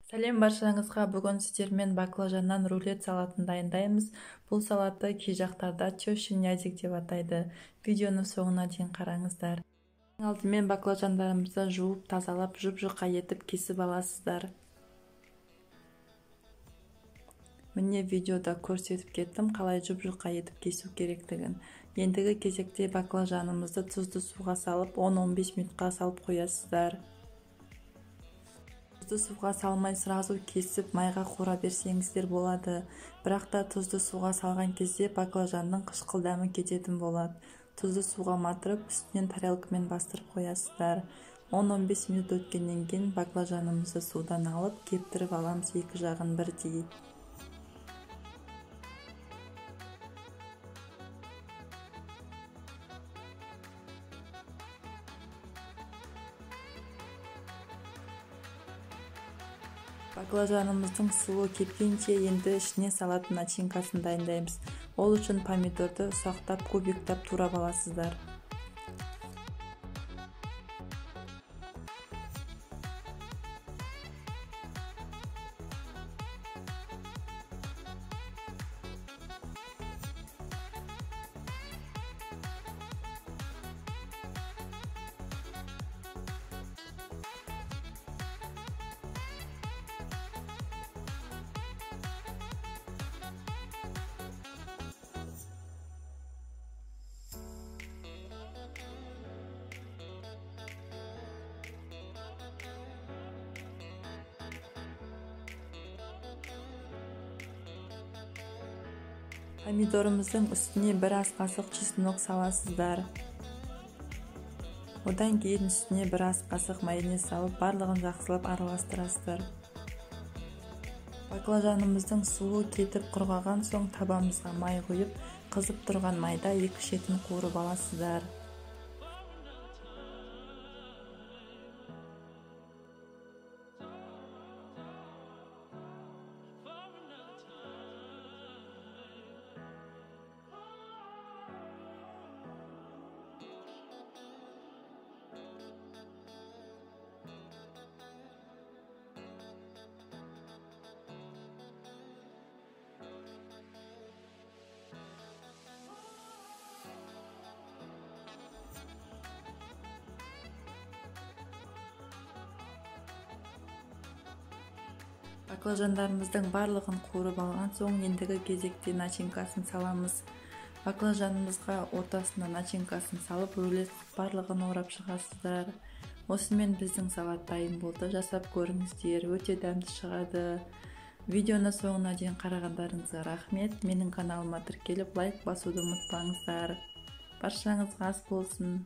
Сәлем баршаңызға. Бүгін сіздермен баклажаннан рулет салатын дайындаймыз. Бұл салатты кей жақтарда тещин язик деп атайды. Видеоны соңына дейін қараңыздар. Ең алдымен баклажандарымызды жуып, тазалап, жұп-жұқа етіп кесіп аласыздар. Міне видеода көрсетіп кеттім, қалай жұп-жұқа етіп кесу керектігін. Ендігі кезекте баклажанымызды тұзды суға салып, 10-15 минутқа салып қоясыздар. Тұзды суға салмай сразу кесіп майға қуыра берсеңіздер болады. Бірақ та тұзды суға салған кезде баклажанның қышқыл дәмі кететін болады. Тұзды суға матырып, үстінен тарелкамен бастырып қоясыздар. 10-15 минут өткеннен кейін баклажанымызды судан алып, кептіріп аламыз, екі жағын бірдей. Баклажанымыздың суы кепкенше енді ішіне салат начинкасын дайындаймыз. Ол үшін помидорды ұсақтап, кубиктап турап аласыздар. Помидорымыздың үстіне бір ас қасық чеснок саласыздар. Одан кейін үстіне бір ас қасық майонез салып, барлығын жақсылап араластырасыздар. Баклажанымыздың суы кетіп құрғаған соң табамызға май құйып, қызып тұрған майда екі шетін қуырып аласыздар. Баклажандарымыздың барлығын қуырып алған соң ендігі кезекте начинкасын саламыз. Баклажанымызға ортасына начинкасын салып, рулет барлығын орап шығасыздар. Осымен біздің салат дайын болды. Жасап көріңіздер, өте дәмді шығады. Видеоны соңына дейін қарағандарыңызға рахмет. Менің каналыма тіркеліп лайк басуды ұмытпаңыздар. Баршаңызға ас болсын.